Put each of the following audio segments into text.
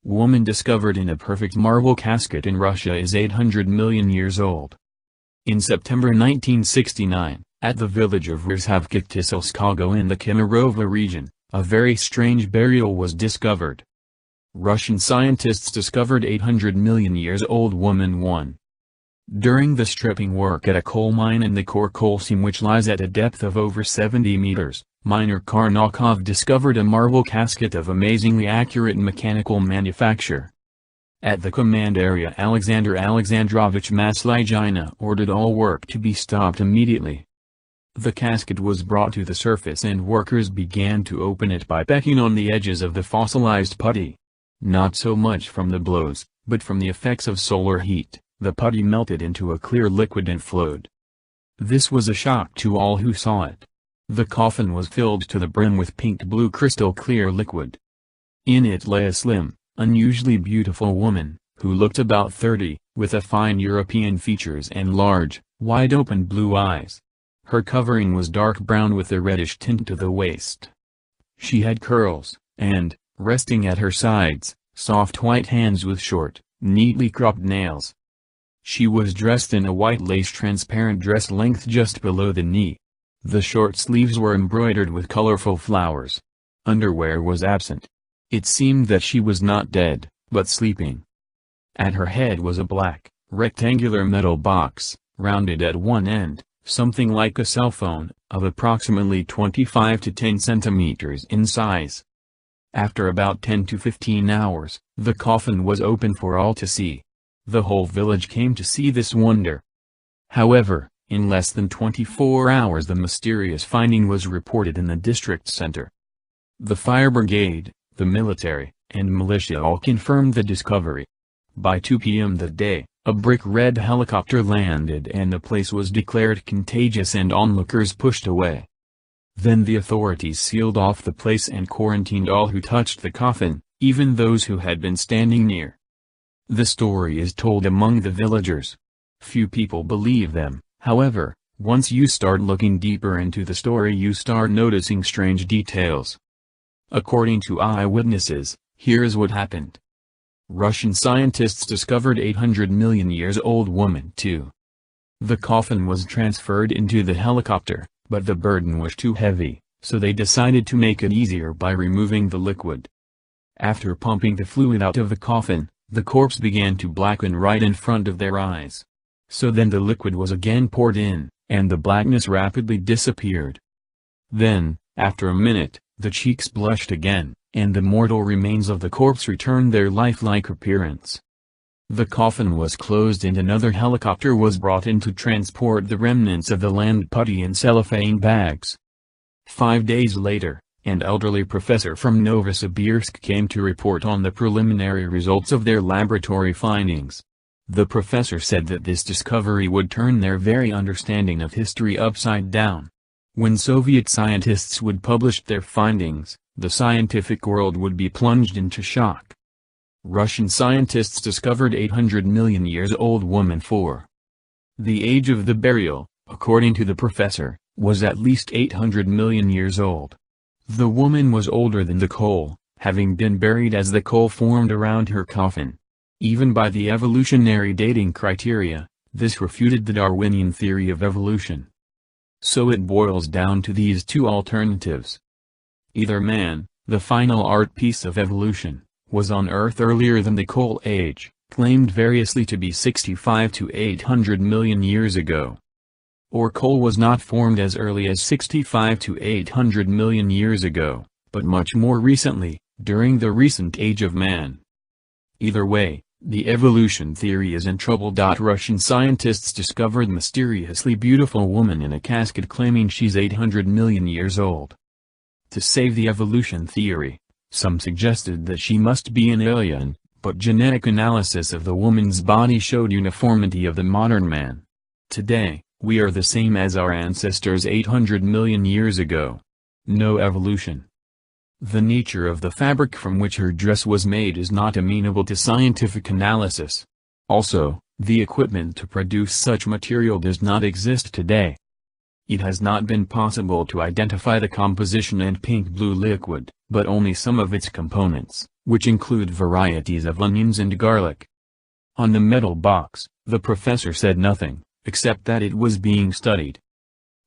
Woman discovered in a perfect marble casket in Russia is 800 million years old. In September 1969, at the village of Rzhavkit-Tiselskogo in the Kemerovo region, a very strange burial was discovered. Russian scientists discovered 800 million years old woman 1. During the stripping work at a coal mine in the Kor coal seam which lies at a depth of over 70 meters, miner Karnakov discovered a marble casket of amazingly accurate mechanical manufacture. At the command area Alexander Alexandrovich Maslyjina ordered all work to be stopped immediately. The casket was brought to the surface and workers began to open it by pecking on the edges of the fossilized putty. Not so much from the blows, but from the effects of solar heat, the putty melted into a clear liquid and flowed. This was a shock to all who saw it. The coffin was filled to the brim with pink-blue crystal-clear liquid. In it lay a slim, unusually beautiful woman, who looked about 30, with a fine European features and large, wide-open blue eyes. Her covering was dark brown with a reddish tint to the waist. She had curls, and, resting at her sides, soft white hands with short, neatly cropped nails. She was dressed in a white lace transparent dress length just below the knee. The short sleeves were embroidered with colorful flowers. Underwear was absent. It seemed that she was not dead, but sleeping. At her head was a black, rectangular metal box, rounded at one end, something like a cell phone, of approximately 25 to 10 centimeters in size. After about 10 to 15 hours, the coffin was open for all to see. The whole village came to see this wonder. However, in less than 24 hours the mysterious finding was reported in the district center. The fire brigade, the military, and militia all confirmed the discovery. By 2 p.m. that day, a brick-red helicopter landed and the place was declared contagious and onlookers pushed away. Then the authorities sealed off the place and quarantined all who touched the coffin, even those who had been standing near. The story is told among the villagers. Few people believe them. However, once you start looking deeper into the story you start noticing strange details. According to eyewitnesses, here is what happened. Russian scientists discovered 800 million years old woman 2. The coffin was transferred into the helicopter, but the burden was too heavy, so they decided to make it easier by removing the liquid. After pumping the fluid out of the coffin, the corpse began to blacken right in front of their eyes. So then the liquid was again poured in, and the blackness rapidly disappeared. Then, after a minute, the cheeks blushed again, and the mortal remains of the corpse returned their lifelike appearance. The coffin was closed and another helicopter was brought in to transport the remnants of the land putty in cellophane bags. 5 days later, an elderly professor from Novosibirsk came to report on the preliminary results of their laboratory findings. The professor said that this discovery would turn their very understanding of history upside down. When Soviet scientists would publish their findings, the scientific world would be plunged into shock. Russian scientists discovered 800 million years old woman 4. The age of the burial, according to the professor, was at least 800 million years old. The woman was older than the coal, having been buried as the coal formed around her coffin. Even by the evolutionary dating criteria, this refuted the Darwinian theory of evolution. So it boils down to these two alternatives. Either man, the final art piece of evolution, was on Earth earlier than the coal age, claimed variously to be 65 to 800 million years ago. Or coal was not formed as early as 65 to 800 million years ago, but much more recently, during the recent age of man. Either way, the evolution theory is in trouble. Russian scientists discovered mysteriously beautiful woman in a casket claiming she's 800 million years old. To save the evolution theory, some suggested that she must be an alien, but genetic analysis of the woman's body showed uniformity of the modern man. Today, we are the same as our ancestors 800 million years ago. No evolution. The nature of the fabric from which her dress was made is not amenable to scientific analysis. Also, the equipment to produce such material does not exist today. It has not been possible to identify the composition and pink-blue liquid, but only some of its components, which include varieties of onions and garlic. On the metal box, the professor said nothing, except that it was being studied.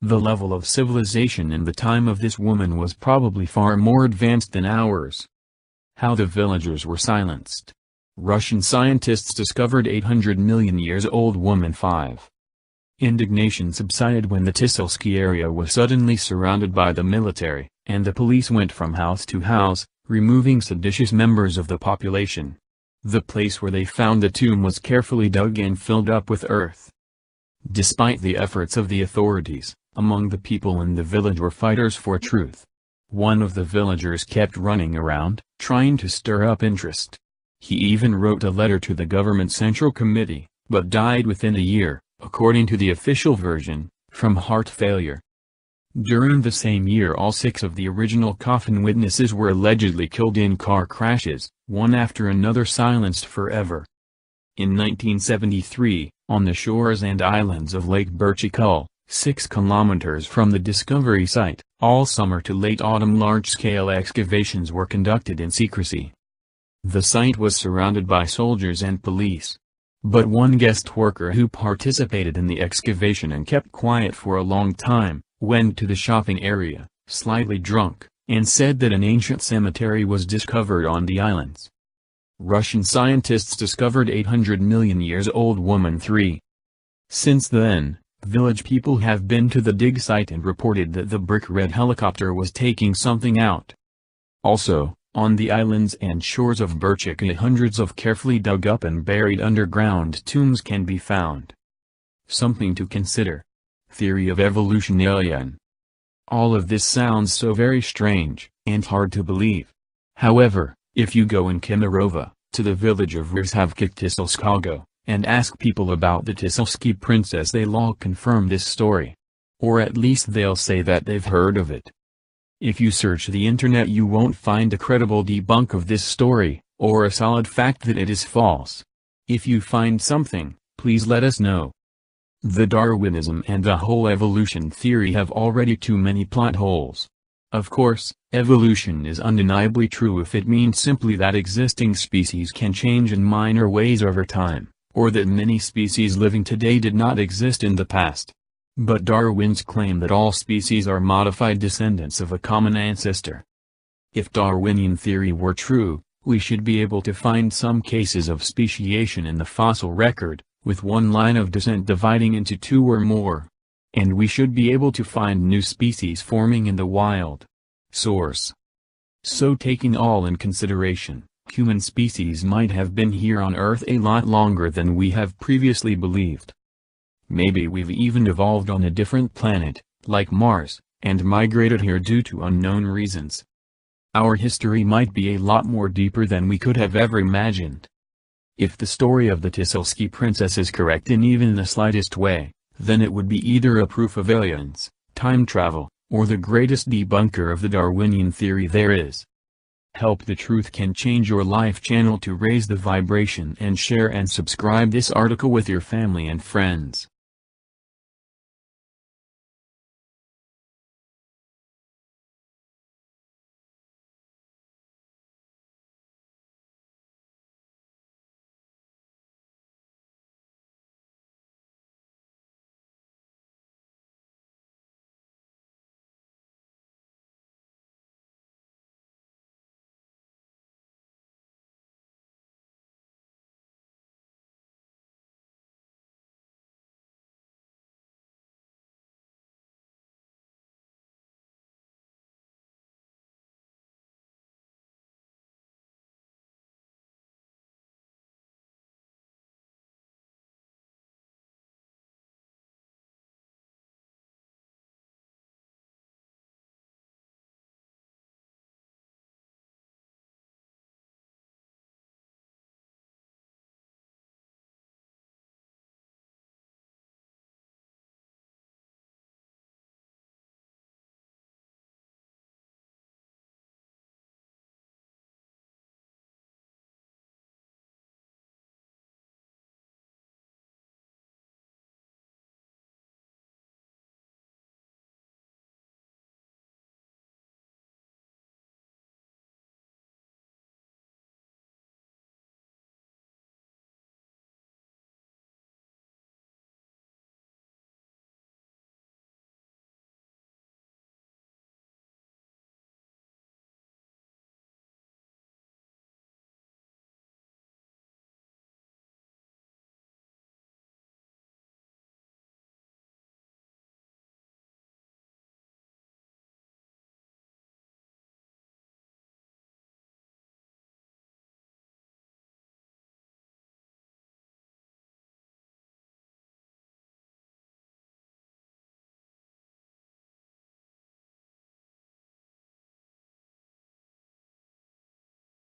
The level of civilization in the time of this woman was probably far more advanced than ours. How the villagers were silenced. Russian scientists discovered 800 million years old woman 5. Indignation subsided when the Tiselsky area was suddenly surrounded by the military, and the police went from house to house, removing seditious members of the population. The place where they found the tomb was carefully dug and filled up with earth. Despite the efforts of the authorities, among the people in the village were fighters for truth. One of the villagers kept running around, trying to stir up interest. He even wrote a letter to the government central committee, but died within a year, according to the official version, from heart failure. During the same year all 6 of the original coffin witnesses were allegedly killed in car crashes, one after another silenced forever. In 1973, on the shores and islands of Lake Berchikal, 6 kilometers from the discovery site, all summer to late autumn large-scale excavations were conducted in secrecy. The site was surrounded by soldiers and police. But one guest worker who participated in the excavation and kept quiet for a long time, went to the shopping area, slightly drunk, and said that an ancient cemetery was discovered on the islands. Russian scientists discovered 800 million years old woman 3. Since then, village people have been to the dig site and reported that the brick-red helicopter was taking something out. Also, on the islands and shores of Berchikal hundreds of carefully dug up and buried underground tombs can be found. Something to consider. Theory of evolution alien. All of this sounds so very strange, and hard to believe. However, if you go in Kemerovo, to the village of Rzhavkik-Tiselskogo, and ask people about the Tiselsky princess, they'll all confirm this story. Or at least they'll say that they've heard of it. If you search the internet you won't find a credible debunk of this story, or a solid fact that it is false. If you find something, please let us know. The Darwinism and the whole evolution theory have already too many plot holes. Of course, evolution is undeniably true if it means simply that existing species can change in minor ways over time, or that many species living today did not exist in the past. But Darwin's claim that all species are modified descendants of a common ancestor. If Darwinian theory were true, we should be able to find some cases of speciation in the fossil record, with one line of descent dividing into 2 or more. And we should be able to find new species forming in the wild. Source. So taking all in consideration, human species might have been here on Earth a lot longer than we have previously believed. Maybe we've even evolved on a different planet, like Mars, and migrated here due to unknown reasons. Our history might be a lot more deeper than we could have ever imagined. If the story of the Tiselsky princess is correct in even the slightest way, then it would be either a proof of aliens, time travel, or the greatest debunker of the Darwinian theory there is. Help the Truth Can Change Your Life channel to raise the vibration and share and subscribe this article with your family and friends.